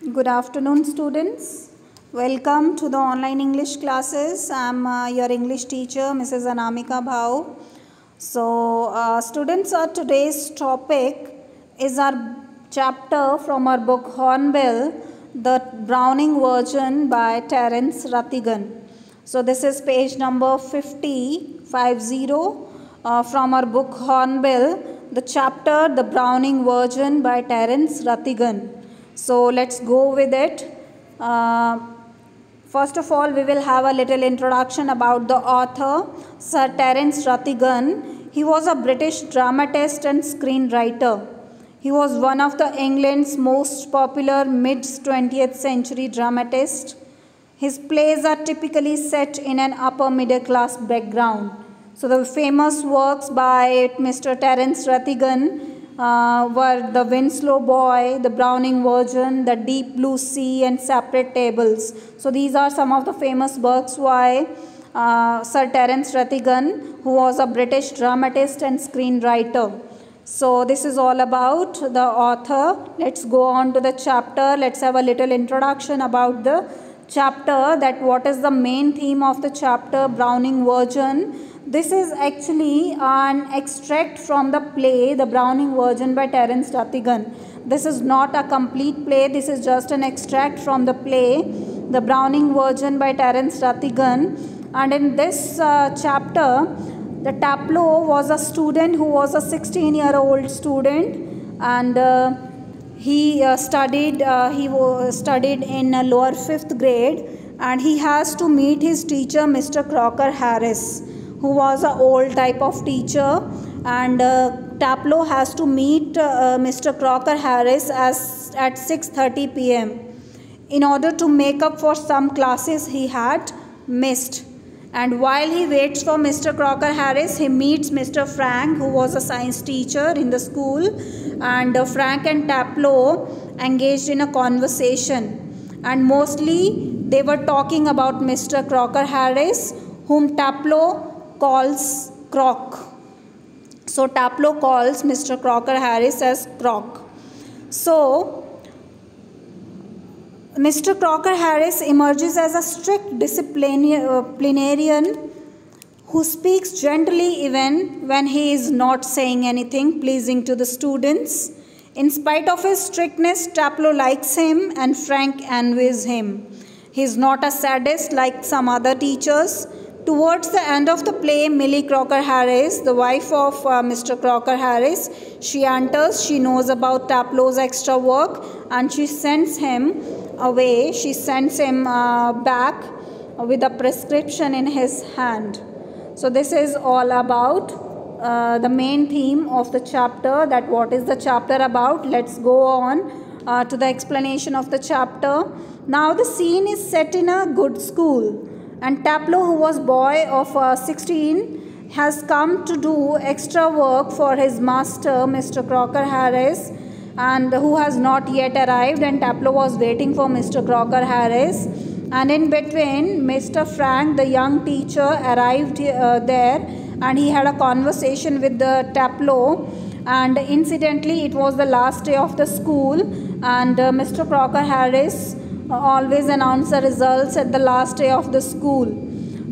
Good afternoon, students. Welcome to the online English classes. I'm your English teacher, Mrs. Anamika Bhau. Students, today's topic is our chapter from our book Hornbill, the Browning version by Terence Rattigan. So, this is page number 50 from our book Hornbill, the chapter The Browning version by Terence Rattigan. So let's go with it. First of all, we will have a little introduction about the author, Sir Terence Rattigan. He was a British dramatist and screenwriter. He was one of the England's most popular mid-20th century dramatists. His plays are typically set in an upper middle class background. So the famous works by Mr. Terence Rattigan were The Winslow Boy, The Browning version, The Deep Blue Sea and Separate Tables. So these are some of the famous works by Sir Terence Rattigan, who was a British dramatist and screenwriter. So this is all about the author. Let's go on to the chapter. Let's have a little introduction about the chapter, that what is the main theme of the chapter, Browning version. This is actually an extract from the play, The Browning version by Terence Rattigan. This is not a complete play, this is just an extract from the play, The Browning version by Terence Rattigan. And in this chapter, the Taplow was a student who was a 16-year-old student, and he studied in lower 5th grade, and he has to meet his teacher, Mr. Crocker Harris, who was an old type of teacher, and Taplow has to meet Mr. Crocker Harris at 6:30 p.m. in order to make up for some classes he had missed. And while he waits for Mr. Crocker Harris, he meets Mr. Frank, who was a science teacher in the school, and Frank and Taplow engaged in a conversation, and mostly they were talking about Mr. Crocker Harris, whom Taplow calls Croc. So Taplow calls Mr. Crocker Harris as Croc. So Mr. Crocker Harris emerges as a strict disciplinarian who speaks gently even when he is not saying anything pleasing to the students. In spite of his strictness, Taplow likes him and Frank envies him. He is not a sadist like some other teachers. Towards the end of the play, Millie Crocker Harris, the wife of Mr. Crocker Harris, she enters. She knows about Taplow's extra work, and she sends him away. She sends him back with a prescription in his hand. So this is all about the main theme of the chapter, that what is the chapter about. Let's go on to the explanation of the chapter. Now the scene is set in a good school, and Taplow, who was boy of 16, has come to do extra work for his master, Mr. Crocker Harris, and who has not yet arrived, and Taplow was waiting for Mr. Crocker Harris. And in between, Mr. Frank, the young teacher, arrived there, and he had a conversation with the Taplow, and incidentally it was the last day of the school, and Mr. Crocker Harris always announced the results at the last day of the school,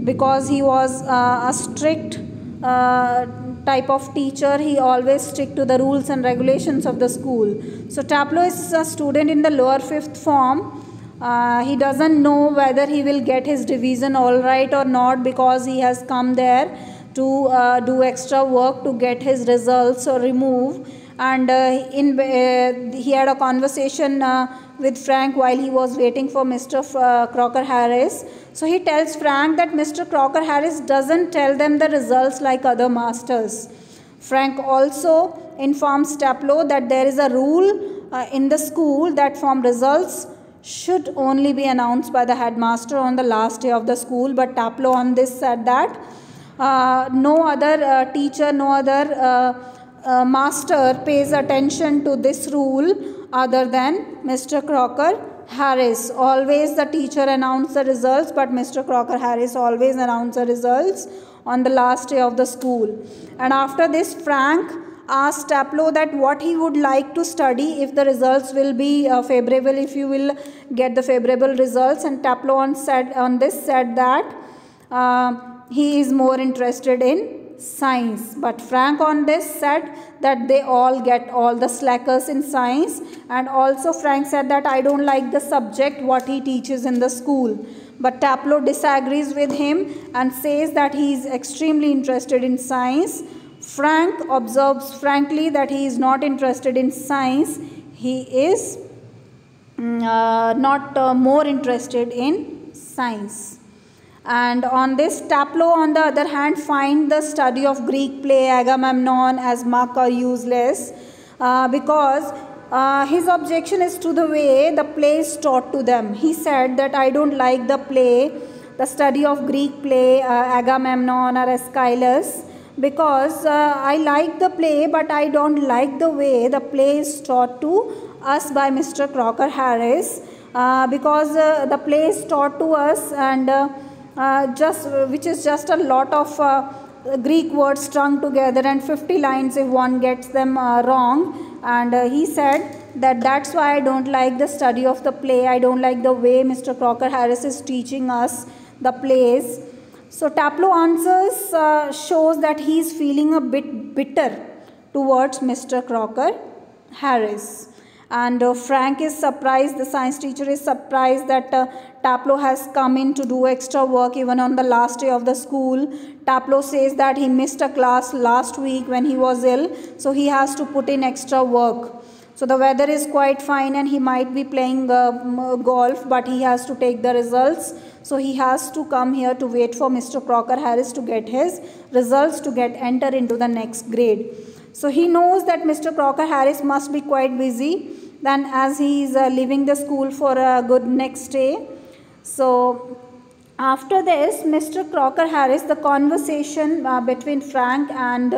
because he was a strict type of teacher. He always stick to the rules and regulations of the school. So Taplow is a student in the lower 5th form. He doesn't know whether he will get his division all right or not, because he has come there to do extra work to get his results or remove. And he had a conversation with Frank while he was waiting for Mr. Crocker Harris. So he tells Frank that Mr. Crocker Harris doesn't tell them the results like other masters. Frank also informs Taplow that there is a rule in the school that form results should only be announced by the headmaster on the last day of the school. But Taplow on this said that no other teacher, no other master pays attention to this rule other than Mr. Crocker Harris. Always the teacher announced the results, but Mr. Crocker Harris always announced the results on the last day of the school. And after this, Frank asked Taplow that what he would like to study if the results will be favorable, if you will get the favorable results. And Taplow on this said that he is more interested in science. But Frank on this said that they all get all the slackers in science. And also Frank said that I don't like the subject what he teaches in the school. But Taplow disagrees with him and says that he is extremely interested in science. Frank observes frankly that he is not interested in science. He is not more interested in science. And on this, Taplow on the other hand find the study of Greek play Agamemnon as mock or useless because his objection is to the way the play is taught to them. He said that I don't like the play, the study of Greek play Agamemnon or Aeschylus, because I like the play but I don't like the way the play is taught to us by Mr. Crocker Harris, because the play is taught to us and which is just a lot of Greek words strung together and 50 lines if one gets them wrong. And he said that that's why I don't like the study of the play. I don't like the way Mr. Crocker Harris is teaching us the plays. So Taplow answers shows that he is feeling a bit bitter towards Mr. Crocker Harris. And Frank is surprised, the science teacher is surprised that Taplow has come in to do extra work even on the last day of the school. Taplow says that he missed a class last week when he was ill, so he has to put in extra work. So the weather is quite fine and he might be playing golf, but he has to take the results. So he has to come here to wait for Mr. Crocker Harris to get his results to get enter into the next grade. So he knows that Mr. Crocker Harris must be quite busy then as he is leaving the school for a good next day. So after this, Mr. Crocker Harris, the conversation between Frank and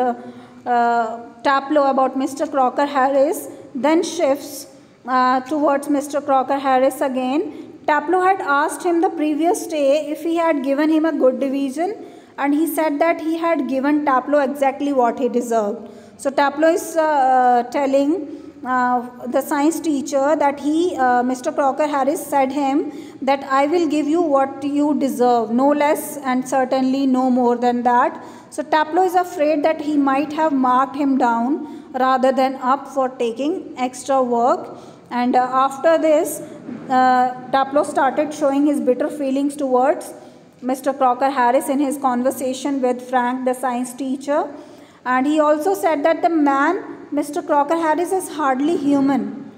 Taplow about Mr. Crocker Harris then shifts towards Mr. Crocker Harris again. Taplow had asked him the previous day if he had given him a good division, and he said that he had given Taplow exactly what he deserved. So Taplow is telling the science teacher that Mr. Crocker Harris said him that I will give you what you deserve, no less and certainly no more than that. So Taplow is afraid that he might have marked him down rather than up for taking extra work. And after this, Taplow started showing his bitter feelings towards Mr. Crocker Harris in his conversation with Frank, the science teacher. And he also said that the man, Mr. Crocker Harris, is hardly human.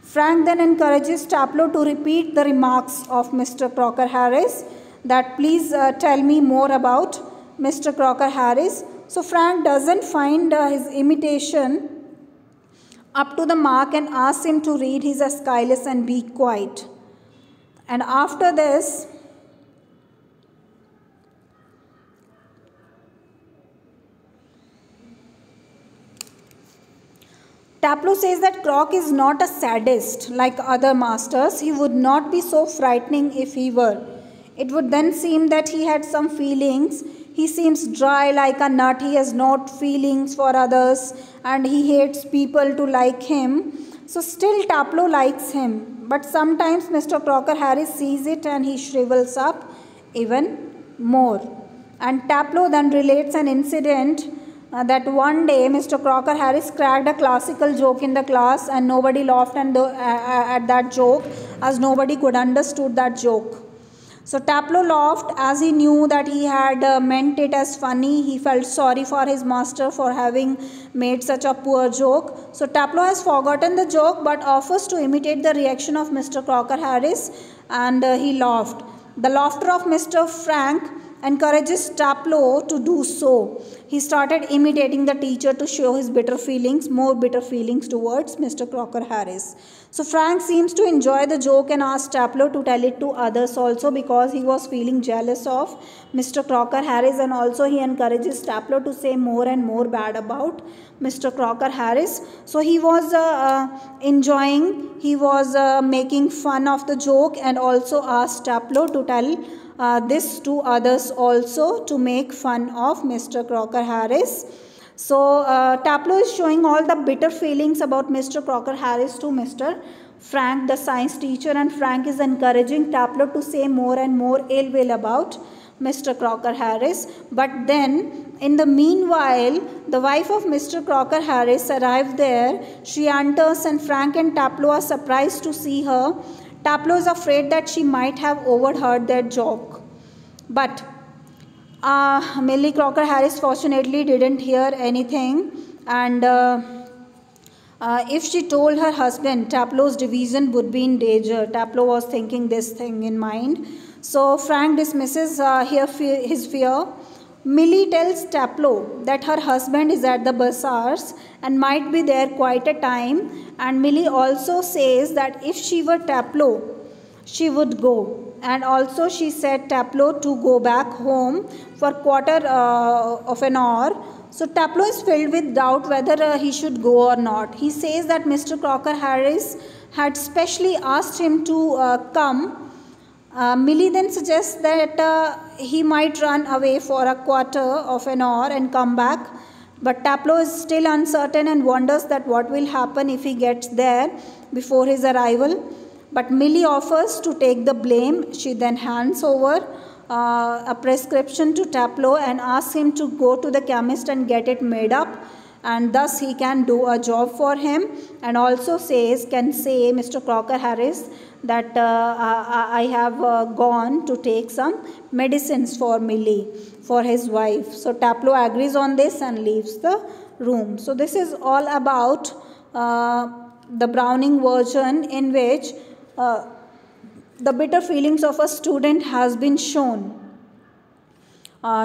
Frank then encourages Taplow to repeat the remarks of Mr. Crocker Harris, that please tell me more about Mr. Crocker Harris. So Frank doesn't find his imitation up to the mark and asks him to read his Aeschylus and be quiet. And after this, Taplow says that Croc is not a sadist like other masters. He would not be so frightening if he were. It would then seem that he had some feelings. He seems dry like a nut. He has no feelings for others and he hates people to like him. So still Taplow likes him. But sometimes Mr. Crocker Harris sees it and he shrivels up even more. And Taplow then relates an incident that one day Mr. Crocker Harris cracked a classical joke in the class and nobody laughed at that joke as nobody could understood that joke. So Taplow laughed as he knew that he had meant it as funny. He felt sorry for his master for having made such a poor joke. So Taplow has forgotten the joke but offers to imitate the reaction of Mr. Crocker Harris and he laughed. The laughter of Mr. Frank encourages Taplow to do so. He started imitating the teacher to show his bitter feelings, more bitter feelings towards Mr. Crocker Harris. So Frank seems to enjoy the joke and asks Taplow to tell it to others also because he was feeling jealous of Mr. Crocker Harris, and also he encourages Taplow to say more and more bad about Mr. Crocker Harris. So he was enjoying, he was making fun of the joke and also asked Taplow to tell this to others also to make fun of Mr. Crocker Harris. So Taplow is showing all the bitter feelings about Mr. Crocker Harris to Mr. Frank, the science teacher, and Frank is encouraging Taplow to say more and more ill will about Mr. Crocker Harris. But then, in the meanwhile, the wife of Mr. Crocker Harris arrived there. She enters and Frank and Taplow are surprised to see her. Taplow is afraid that she might have overheard their joke. But Millie Crocker Harris fortunately didn't hear anything, and if she told her husband, Taplow's division would be in danger. Taplow was thinking this thing in mind. So Frank dismisses his fear. Millie tells Taplow that her husband is at the bazaars and might be there quite a time, and Millie also says that if she were Taplow, she would go. And also she said Taplow to go back home for quarter of an hour. So Taplow is filled with doubt whether he should go or not. He says that Mr. Crocker Harris had specially asked him to come. Millie then suggests that he might run away for a quarter of an hour and come back. But Taplow is still uncertain and wonders that what will happen if he gets there before his arrival. But Millie offers to take the blame. She then hands over a prescription to Taplow and asks him to go to the chemist and get it made up, and thus he can do a job for him, and also can say Mr. Crocker Harris that I have gone to take some medicines for Millie, for his wife. So Taplow agrees on this and leaves the room. So this is all about the Browning version, in which the bitter feelings of a student has been shown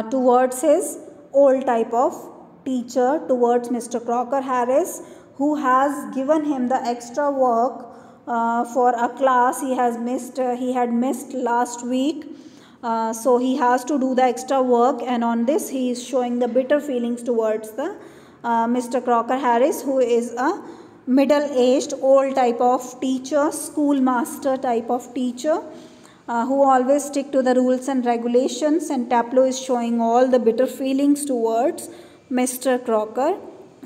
towards his old type of teacher, towards Mr. Crocker Harris, who has given him the extra work for a class he had missed last week. So he has to do the extra work, and on this he is showing the bitter feelings towards the Mr. Crocker Harris, who is a middle-aged old type of teacher, schoolmaster type of teacher, who always stick to the rules and regulations, and Taplow is showing all the bitter feelings towards Mr. Crocker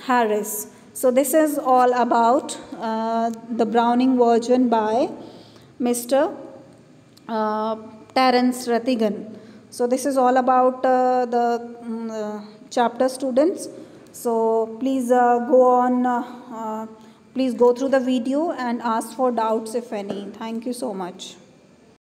Harris. So this is all about the Browning version by Mr. Terence Rattigan. So this is all about the chapter, students. So please please go through the video and ask for doubts if any. Thank you so much.